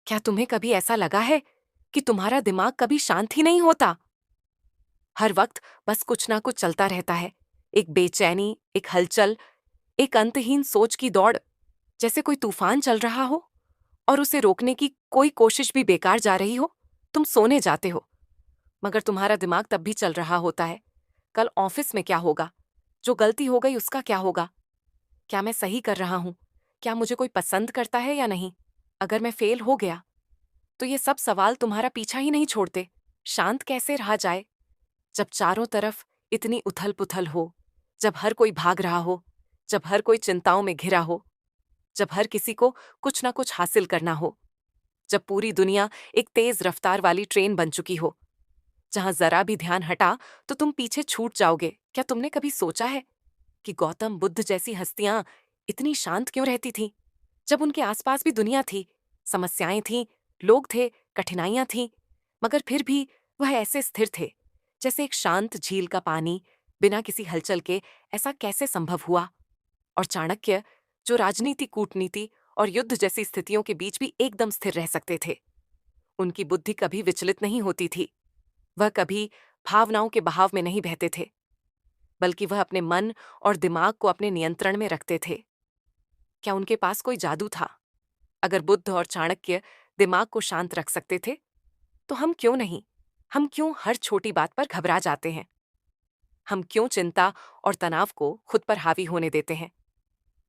क्या तुम्हें कभी ऐसा लगा है कि तुम्हारा दिमाग कभी शांत ही नहीं होता? हर वक्त बस कुछ ना कुछ चलता रहता है। एक बेचैनी, एक हलचल, एक अंतहीन सोच की दौड़, जैसे कोई तूफान चल रहा हो और उसे रोकने की कोई कोशिश भी बेकार जा रही हो। तुम सोने जाते हो, मगर तुम्हारा दिमाग तब भी चल रहा होता है। कल ऑफिस में क्या होगा? जो गलती हो गई उसका क्या होगा? क्या मैं सही कर रहा हूं? क्या मुझे कोई पसंद करता है या नहीं? अगर मैं फेल हो गया, तो ये सब सवाल तुम्हारा पीछा ही नहीं छोड़ते। शांत कैसे रहा जाए जब चारों तरफ इतनी उथल पुथल हो, जब हर कोई भाग रहा हो, जब हर कोई चिंताओं में घिरा हो, जब हर किसी को कुछ ना कुछ हासिल करना हो, जब पूरी दुनिया एक तेज रफ्तार वाली ट्रेन बन चुकी हो, जहां जरा भी ध्यान हटा तो तुम पीछे छूट जाओगे। क्या तुमने कभी सोचा है कि गौतम बुद्ध जैसी हस्तियां इतनी शांत क्यों रहती थीं, जब उनके आसपास भी दुनिया थी, समस्याएं थीं, लोग थे, कठिनाइयां थीं, मगर फिर भी वह ऐसे स्थिर थे जैसे एक शांत झील का पानी, बिना किसी हलचल के। ऐसा कैसे संभव हुआ? और चाणक्य, जो राजनीति, कूटनीति और युद्ध जैसी स्थितियों के बीच भी एकदम स्थिर रह सकते थे, उनकी बुद्धि कभी विचलित नहीं होती थी। वह कभी भावनाओं के बहाव में नहीं बहते थे, बल्कि वह अपने मन और दिमाग को अपने नियंत्रण में रखते थे। क्या उनके पास कोई जादू था? अगर बुद्ध और चाणक्य दिमाग को शांत रख सकते थे, तो हम क्यों नहीं? हम क्यों हर छोटी बात पर घबरा जाते हैं? हम क्यों चिंता और तनाव को खुद पर हावी होने देते हैं?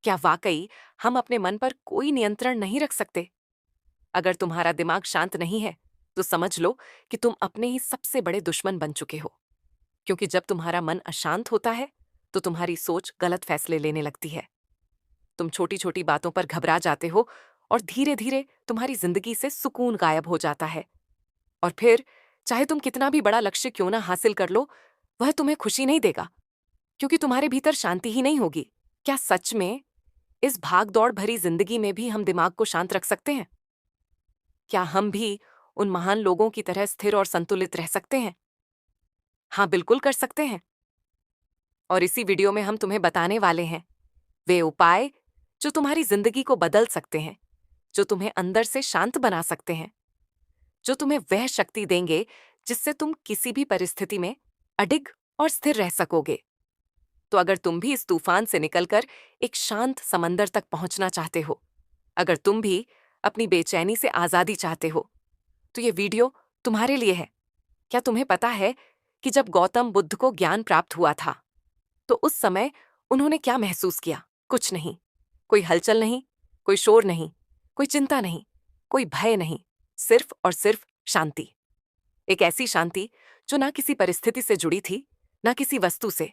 क्या वाकई हम अपने मन पर कोई नियंत्रण नहीं रख सकते? अगर तुम्हारा दिमाग शांत नहीं है, तो समझ लो कि तुम अपने ही सबसे बड़े दुश्मन बन चुके हो। क्योंकि जब तुम्हारा मन अशांत होता है, तो तुम्हारी सोच गलत फैसले लेने लगती है। तुम छोटी छोटी बातों पर घबरा जाते हो और धीरे धीरे तुम्हारी जिंदगी से सुकून गायब हो जाता है। और फिर चाहे तुम कितना भी बड़ा लक्ष्य क्यों ना हासिल कर लो, वह तुम्हें खुशी नहीं देगा, क्योंकि तुम्हारे भीतर शांति ही नहीं होगी। क्या सच में इस भाग दौड़ भरी जिंदगी में भी हम दिमाग को शांत रख सकते हैं? क्या हम भी उन महान लोगों की तरह स्थिर और संतुलित रह सकते हैं? हाँ, बिल्कुल कर सकते हैं। और इसी वीडियो में हम तुम्हें बताने वाले हैं वे उपाय जो तुम्हारी जिंदगी को बदल सकते हैं, जो तुम्हें अंदर से शांत बना सकते हैं, जो तुम्हें वह शक्ति देंगे जिससे तुम किसी भी परिस्थिति में अडिग और स्थिर रह सकोगे। तो अगर तुम भी इस तूफान से निकलकर एक शांत समंदर तक पहुंचना चाहते हो, अगर तुम भी अपनी बेचैनी से आजादी चाहते हो, तो ये वीडियो तुम्हारे लिए है। क्या तुम्हें पता है कि जब गौतम बुद्ध को ज्ञान प्राप्त हुआ था, तो उस समय उन्होंने क्या महसूस किया? कुछ नहीं। कोई हलचल नहीं, कोई शोर नहीं, कोई चिंता नहीं, कोई भय नहीं, सिर्फ और सिर्फ शांति। एक ऐसी शांति जो ना किसी परिस्थिति से जुड़ी थी, ना किसी वस्तु से।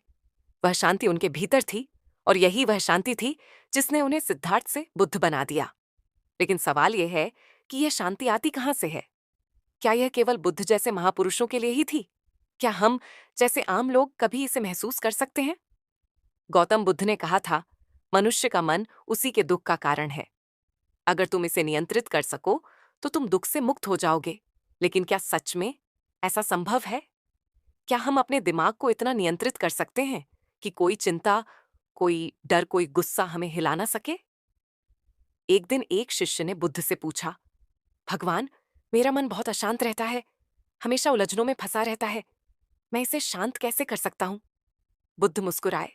वह शांति उनके भीतर थी, और यही वह शांति थी जिसने उन्हें सिद्धार्थ से बुद्ध बना दिया। लेकिन सवाल यह है कि यह शांति आती कहां से है? क्या यह केवल बुद्ध जैसे महापुरुषों के लिए ही थी? क्या हम जैसे आम लोग कभी इसे महसूस कर सकते हैं? गौतम बुद्ध ने कहा था, मनुष्य का मन उसी के दुख का कारण है। अगर तुम इसे नियंत्रित कर सको, तो तुम दुख से मुक्त हो जाओगे। लेकिन क्या सच में ऐसा संभव है? क्या हम अपने दिमाग को इतना नियंत्रित कर सकते हैं कि कोई चिंता, कोई डर, कोई गुस्सा हमें हिला ना सके? एक दिन एक शिष्य ने बुद्ध से पूछा, भगवान, मेरा मन बहुत अशांत रहता है, हमेशा उलझनों में फंसा रहता है। मैं इसे शांत कैसे कर सकता हूं? बुद्ध मुस्कुराए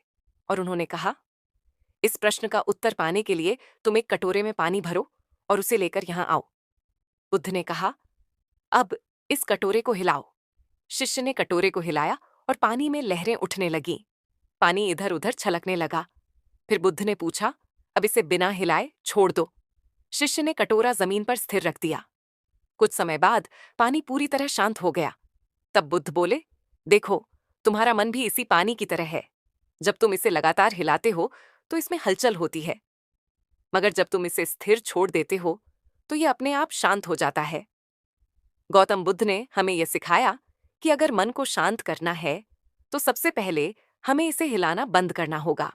और उन्होंने कहा, इस प्रश्न का उत्तर पाने के लिए तुम एक कटोरे में पानी भरो और उसे लेकर यहां आओ। बुद्ध ने कहा, अब इस कटोरे को हिलाओ। शिष्य ने कटोरे को हिलाया और पानी में लहरें उठने लगीं। पानी इधर उधर छलकने लगा। फिर बुद्ध ने पूछा, अब इसे बिना हिलाए छोड़ दो। शिष्य ने कटोरा जमीन पर स्थिर रख दिया। कुछ समय बाद पानी पूरी तरह शांत हो गया। तब बुद्ध बोले, देखो, तुम्हारा मन भी इसी पानी की तरह है। जब तुम इसे लगातार हिलाते हो, तो इसमें हलचल होती है, मगर जब तुम इसे स्थिर छोड़ देते हो, तो यह अपने आप शांत हो जाता है। गौतम बुद्ध ने हमें यह सिखाया कि अगर मन को शांत करना है, तो सबसे पहले हमें इसे हिलाना बंद करना होगा।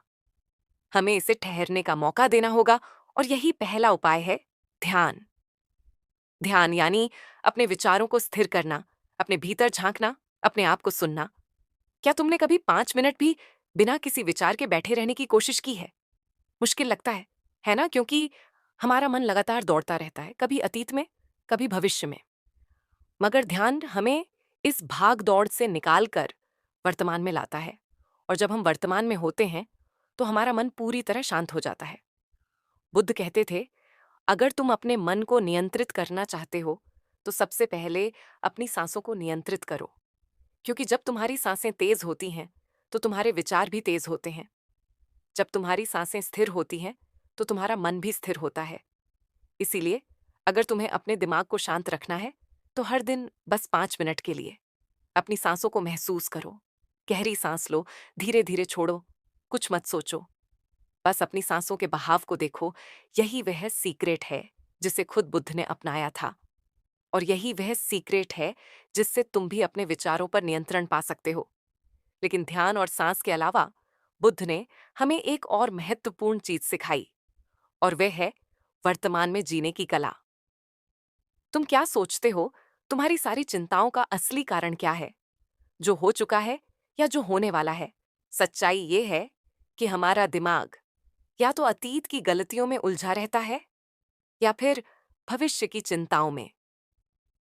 हमें इसे ठहरने का मौका देना होगा, और यही पहला उपाय है, ध्यान। ध्यान यानी अपने विचारों को स्थिर करना, अपने भीतर झांकना, अपने आप को सुनना। क्या तुमने कभी 5 मिनट भी बिना किसी विचार के बैठे रहने की कोशिश की है? मुश्किल लगता है ना? क्योंकि हमारा मन लगातार दौड़ता रहता है, कभी अतीत में, कभी भविष्य में। मगर ध्यान हमें इस भाग दौड़ से निकालकर वर्तमान में लाता है, और जब हम वर्तमान में होते हैं तो हमारा मन पूरी तरह शांत हो जाता है। बुद्ध कहते थे, अगर तुम अपने मन को नियंत्रित करना चाहते हो तो सबसे पहले अपनी सांसों को नियंत्रित करो, क्योंकि जब तुम्हारी सांसें तेज होती हैं तो तुम्हारे विचार भी तेज होते हैं। जब तुम्हारी सांसें स्थिर होती हैं तो तुम्हारा मन भी स्थिर होता है। इसीलिए अगर तुम्हें अपने दिमाग को शांत रखना है तो हर दिन बस 5 मिनट के लिए अपनी सांसों को महसूस करो। गहरी सांस लो, धीरे धीरे छोड़ो, कुछ मत सोचो, बस अपनी सांसों के बहाव को देखो। यही वह सीक्रेट है जिसे खुद बुद्ध ने अपनाया था, और यही वह सीक्रेट है जिससे तुम भी अपने विचारों पर नियंत्रण पा सकते हो। लेकिन ध्यान और सांस के अलावा बुद्ध ने हमें एक और महत्वपूर्ण चीज सिखाई, और वह है वर्तमान में जीने की कला। तुम क्या सोचते हो? तुम्हारी सारी चिंताओं का असली कारण क्या है? जो हो चुका है या जो होने वाला है? सच्चाई ये है कि हमारा दिमाग या तो अतीत की गलतियों में उलझा रहता है या फिर भविष्य की चिंताओं में,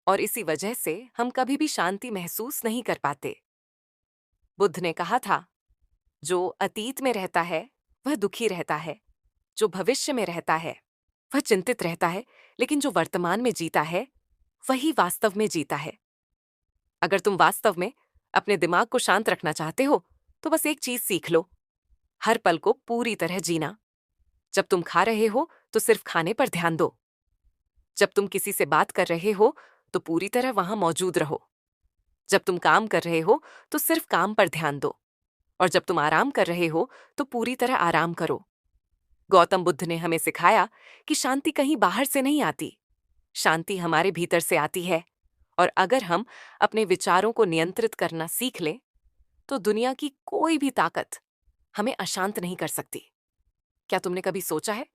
और इसी वजह से हम कभी भी शांति महसूस नहीं कर पाते। बुद्ध ने कहा था, जो अतीत में रहता है वह दुखी रहता है, जो भविष्य में रहता है वह चिंतित रहता है, लेकिन जो वर्तमान में जीता है वही वास्तव में जीता है। अगर तुम वास्तव में अपने दिमाग को शांत रखना चाहते हो तो बस एक चीज सीख लो, हर पल को पूरी तरह जीना। जब तुम खा रहे हो तो सिर्फ खाने पर ध्यान दो। जब तुम किसी से बात कर रहे हो तो पूरी तरह वहां मौजूद रहो। जब तुम काम कर रहे हो तो सिर्फ काम पर ध्यान दो, और जब तुम आराम कर रहे हो तो पूरी तरह आराम करो। गौतम बुद्ध ने हमें सिखाया कि शांति कहीं बाहर से नहीं आती, शांति हमारे भीतर से आती है। और अगर हम अपने विचारों को नियंत्रित करना सीख लें तो दुनिया की कोई भी ताकत हमें अशांत नहीं कर सकती। क्या तुमने कभी सोचा है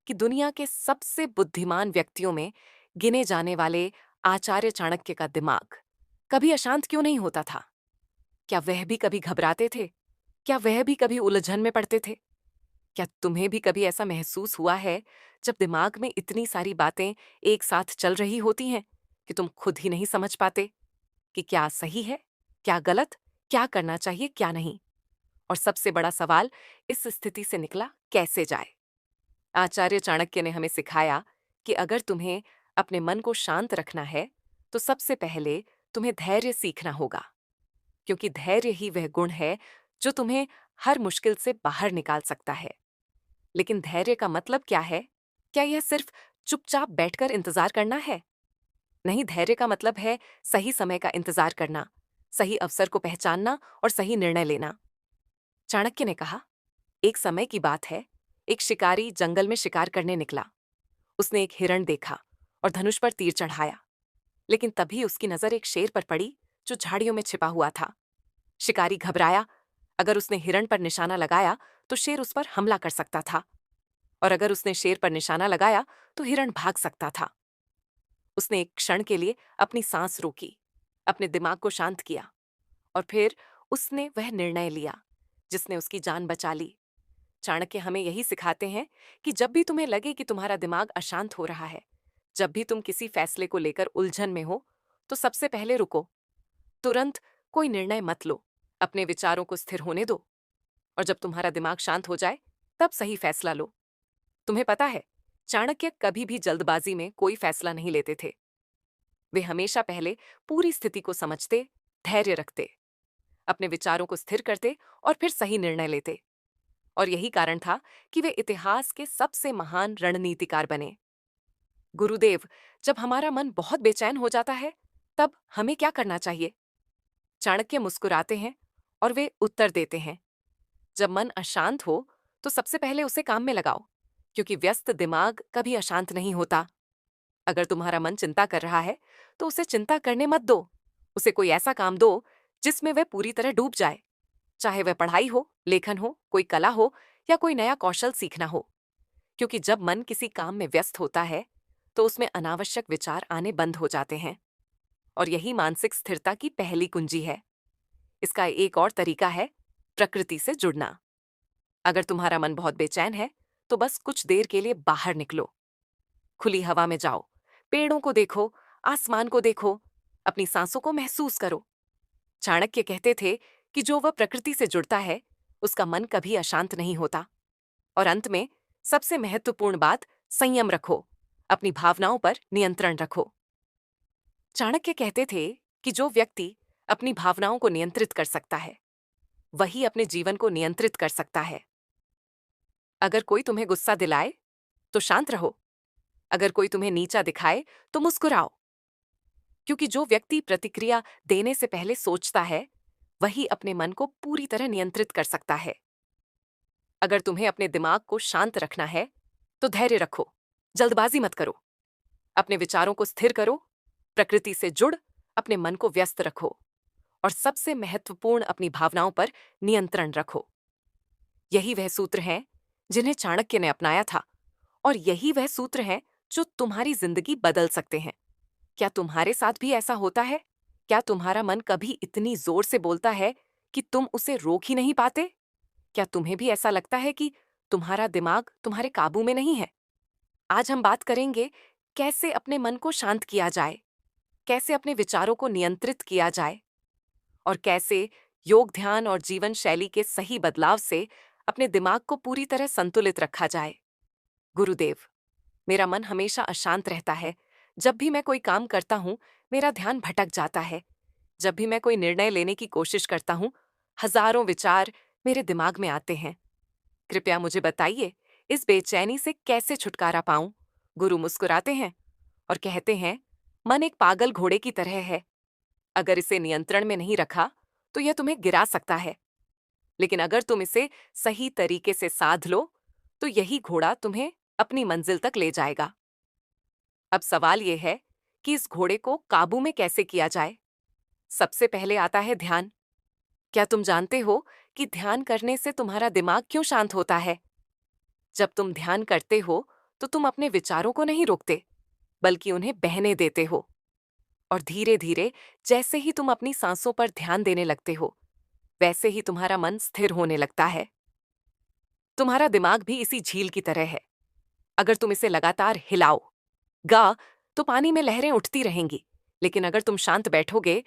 कि दुनिया के सबसे बुद्धिमान व्यक्तियों में गिने जाने वाले आचार्य चाणक्य का दिमाग कभी अशांत क्यों नहीं होता था? क्या वह भी कभी घबराते थे? क्या वह भी कभी उलझन में पड़ते थे? क्या तुम्हें भी कभी ऐसा महसूस हुआ है जब दिमाग में इतनी सारी बातें एक साथ चल रही होती हैं कि तुम खुद ही नहीं समझ पाते कि क्या सही है, क्या गलत, क्या करना चाहिए, क्या नहीं? और सबसे बड़ा सवाल, इस स्थिति से निकला कैसे जाए? आचार्य चाणक्य ने हमें सिखाया कि अगर तुम्हें अपने मन को शांत रखना है तो सबसे पहले तुम्हें धैर्य सीखना होगा, क्योंकि धैर्य ही वह गुण है जो तुम्हें हर मुश्किल से बाहर निकाल सकता है। लेकिन धैर्य का मतलब क्या है? क्या यह सिर्फ चुपचाप बैठकर इंतजार करना है? नहीं, धैर्य का मतलब है सही समय का इंतजार करना, सही अवसर को पहचानना और सही निर्णय लेना। चाणक्य ने कहा, एक समय की बात है, एक शिकारी जंगल में शिकार करने निकला। उसने एक हिरण देखा और धनुष पर तीर चढ़ाया, लेकिन तभी उसकी नजर एक शेर पर पड़ी जो झाड़ियों में छिपा हुआ था। शिकारी घबराया। अगर उसने हिरण पर निशाना लगाया तो शेर उस पर हमला कर सकता था, और अगर उसने शेर पर निशाना लगाया तो हिरण भाग सकता था। उसने एक क्षण के लिए अपनी सांस रोकी, अपने दिमाग को शांत किया, और फिर उसने वह निर्णय लिया जिसने उसकी जान बचा ली। चाणक्य हमें यही सिखाते हैं कि जब भी तुम्हें लगे कि तुम्हारा दिमाग अशांत हो रहा है, जब भी तुम किसी फैसले को लेकर उलझन में हो, तो सबसे पहले रुको। तुरंत कोई निर्णय मत लो, अपने विचारों को स्थिर होने दो, और जब तुम्हारा दिमाग शांत हो जाए तब सही फैसला लो। तुम्हें पता है, चाणक्य कभी भी जल्दबाजी में कोई फैसला नहीं लेते थे। वे हमेशा पहले पूरी स्थिति को समझते, धैर्य रखते, अपने विचारों को स्थिर करते और फिर सही निर्णय लेते। और यही कारण था कि वे इतिहास के सबसे महान रणनीतिकार बने। गुरुदेव, जब हमारा मन बहुत बेचैन हो जाता है तब हमें क्या करना चाहिए? चाणक्य मुस्कुराते हैं और वे उत्तर देते हैं, जब मन अशांत हो तो सबसे पहले उसे काम में लगाओ, क्योंकि व्यस्त दिमाग कभी अशांत नहीं होता। अगर तुम्हारा मन चिंता कर रहा है तो उसे चिंता करने मत दो। उसे कोई ऐसा काम दो जिसमें वह पूरी तरह डूब जाए, चाहे वह पढ़ाई हो, लेखन हो, कोई कला हो या कोई नया कौशल सीखना हो। क्योंकि जब मन किसी काम में व्यस्त होता है तो उसमें अनावश्यक विचार आने बंद हो जाते हैं, और यही मानसिक स्थिरता की पहली कुंजी है। इसका एक और तरीका है प्रकृति से जुड़ना। अगर तुम्हारा मन बहुत बेचैन है तो बस कुछ देर के लिए बाहर निकलो, खुली हवा में जाओ, पेड़ों को देखो, आसमान को देखो, अपनी सांसों को महसूस करो। चाणक्य कहते थे कि जो वह प्रकृति से जुड़ता है, उसका मन कभी अशांत नहीं होता। और अंत में सबसे महत्वपूर्ण बात, संयम रखो, अपनी भावनाओं पर नियंत्रण रखो। चाणक्य कहते थे कि जो व्यक्ति अपनी भावनाओं को नियंत्रित कर सकता है, वही अपने जीवन को नियंत्रित कर सकता है। अगर कोई तुम्हें गुस्सा दिलाए तो शांत रहो, अगर कोई तुम्हें नीचा दिखाए तो मुस्कुराओ, क्योंकि जो व्यक्ति प्रतिक्रिया देने से पहले सोचता है, वही अपने मन को पूरी तरह नियंत्रित कर सकता है। अगर तुम्हें अपने दिमाग को शांत रखना है तो धैर्य रखो, जल्दबाजी मत करो, अपने विचारों को स्थिर करो, प्रकृति से जुड़ अपने मन को व्यस्त रखो और सबसे महत्वपूर्ण अपनी भावनाओं पर नियंत्रण रखो। यही वह सूत्र हैं जिन्हें चाणक्य ने अपनाया था और यही वह सूत्र हैं जो तुम्हारी जिंदगी बदल सकते हैं। क्या तुम्हारे साथ भी ऐसा होता है? क्या तुम्हारा मन कभी इतनी जोर से बोलता है कि तुम उसे रोक ही नहीं पाते? क्या तुम्हें भी ऐसा लगता है कि तुम्हारा दिमाग तुम्हारे काबू में नहीं है? आज हम बात करेंगे कैसे अपने मन को शांत किया जाए, कैसे अपने विचारों को नियंत्रित किया जाए और कैसे योग, ध्यान और जीवन शैली के सही बदलाव से अपने दिमाग को पूरी तरह संतुलित रखा जाए। गुरुदेव, मेरा मन हमेशा अशांत रहता है। जब भी मैं कोई काम करता हूँ, मेरा ध्यान भटक जाता है। जब भी मैं कोई निर्णय लेने की कोशिश करता हूँ, हजारों विचार मेरे दिमाग में आते हैं। कृपया मुझे बताइए, इस बेचैनी से कैसे छुटकारा पाऊं? गुरु मुस्कुराते हैं और कहते हैं, मन एक पागल घोड़े की तरह है। अगर इसे नियंत्रण में नहीं रखा, तो यह तुम्हें गिरा सकता है। लेकिन अगर तुम इसे सही तरीके से साध लो, तो यही घोड़ा तुम्हें अपनी मंजिल तक ले जाएगा। अब सवाल यह है कि इस घोड़े को काबू में कैसे किया जाए? सबसे पहले आता है ध्यान। क्या तुम जानते हो कि ध्यान करने से तुम्हारा दिमाग क्यों शांत होता है? जब तुम ध्यान करते हो, तो तुम अपने विचारों को नहीं रोकते, बल्कि उन्हें बहने देते हो। और धीरे धीरे जैसे ही तुम अपनी सांसों पर ध्यान देने लगते हो, वैसे ही तुम्हारा मन स्थिर होने लगता है। तुम्हारा दिमाग भी इसी झील की तरह है। अगर तुम इसे लगातार हिलाओ, गा, तो पानी में लहरें उठती रहेंगी। लेकिन अगर तुम शांत बैठोगे,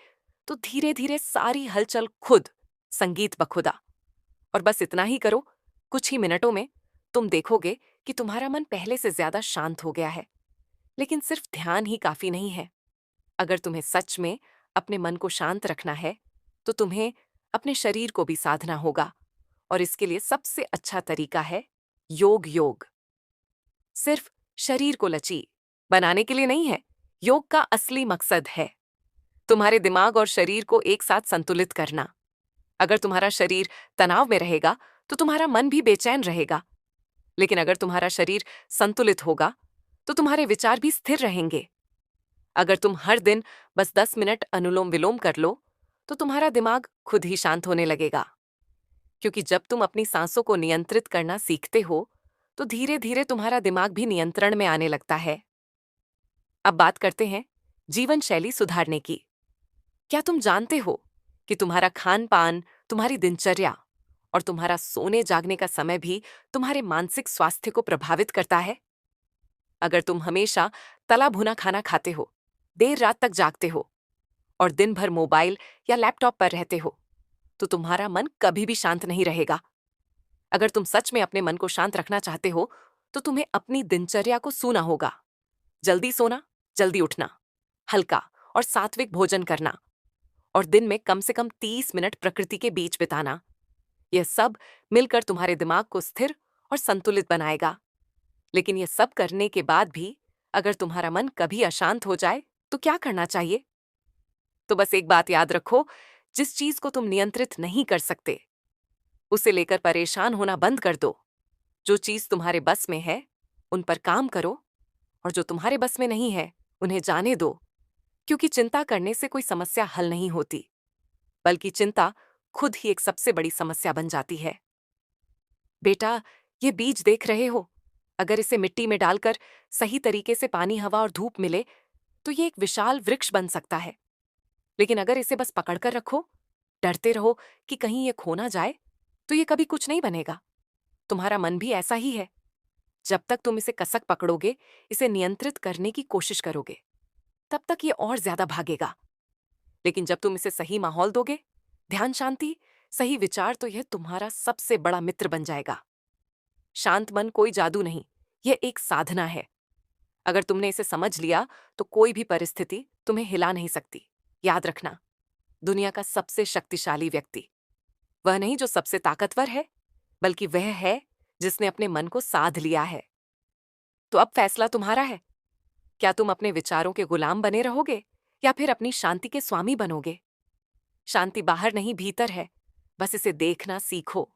तो धीरे धीरे सारी हलचल खुद संगीत बखुदा। और बस इतना ही करो, कुछ ही मिनटों में तुम देखोगे कि तुम्हारा मन पहले से ज्यादा शांत हो गया है। लेकिन सिर्फ ध्यान ही काफी नहीं है। अगर तुम्हें सच में अपने मन को शांत रखना है, तो तुम्हें अपने शरीर को भी साधना होगा। और इसके लिए सबसे अच्छा तरीका है योग। सिर्फ शरीर को लचील बनाने के लिए नहीं है। योग का असली मकसद है तुम्हारे दिमाग और शरीर को एक साथ संतुलित करना। अगर तुम्हारा शरीर तनाव में रहेगा, तो तुम्हारा मन भी बेचैन रहेगा। लेकिन अगर तुम्हारा शरीर संतुलित होगा, तो तुम्हारे विचार भी स्थिर रहेंगे। अगर तुम हर दिन बस 10 मिनट अनुलोम विलोम कर लो, तो तुम्हारा दिमाग खुद ही शांत होने लगेगा। क्योंकि जब तुम अपनी सांसों को नियंत्रित करना सीखते हो, तो धीरे धीरे तुम्हारा दिमाग भी नियंत्रण में आने लगता है। अब बात करते हैं जीवन शैली सुधारने की। क्या तुम जानते हो कि तुम्हारा खान पान, तुम्हारी दिनचर्या और तुम्हारा सोने जागने का समय भी तुम्हारे मानसिक स्वास्थ्य को प्रभावित करता है? अगर तुम हमेशा तला भुना खाना खाते हो, देर रात तक जागते हो और दिन भर मोबाइल या लैपटॉप पर रहते हो, तो तुम्हारा मन कभी भी शांत नहीं रहेगा। अगर तुम सच में अपने मन को शांत रखना चाहते हो, तो तुम्हें अपनी दिनचर्या को सूना होगा। जल्दी सोना, जल्दी उठना, हल्का और सात्विक भोजन करना और दिन में कम से कम 30 मिनट प्रकृति के बीच बिताना। यह सब मिलकर तुम्हारे दिमाग को स्थिर और संतुलित बनाएगा। लेकिन यह सब करने के बाद भी अगर तुम्हारा मन कभी अशांत हो जाए, तो क्या करना चाहिए? तो बस एक बात याद रखो, जिस चीज को तुम नियंत्रित नहीं कर सकते, उसे लेकर परेशान होना बंद कर दो। जो चीज तुम्हारे बस में है, उन पर काम करो और जो तुम्हारे बस में नहीं है, उन्हें जाने दो। क्योंकि चिंता करने से कोई समस्या हल नहीं होती, बल्कि चिंता खुद ही एक सबसे बड़ी समस्या बन जाती है। बेटा, ये बीज देख रहे हो? अगर इसे मिट्टी में डालकर सही तरीके से पानी, हवा और धूप मिले, तो ये एक विशाल वृक्ष बन सकता है। लेकिन अगर इसे बस पकड़कर रखो, डरते रहो कि कहीं ये खो ना जाए, तो ये कभी कुछ नहीं बनेगा। तुम्हारा मन भी ऐसा ही है। जब तक तुम इसे कसक पकड़ोगे, इसे नियंत्रित करने की कोशिश करोगे, तब तक ये और ज्यादा भागेगा। लेकिन जब तुम इसे सही माहौल दोगे, ध्यान, शांति, सही विचार, तो यह तुम्हारा सबसे बड़ा मित्र बन जाएगा। शांत मन कोई जादू नहीं, यह एक साधना है। अगर तुमने इसे समझ लिया तो कोई भी परिस्थिति तुम्हें हिला नहीं सकती। याद रखना, दुनिया का सबसे शक्तिशाली व्यक्ति वह नहीं जो सबसे ताकतवर है, बल्कि वह है जिसने अपने मन को साध लिया है। तो अब फैसला तुम्हारा है। क्या तुम अपने विचारों के गुलाम बने रहोगे या फिर अपनी शांति के स्वामी बनोगे? शांति बाहर नहीं, भीतर है। बस इसे देखना सीखो।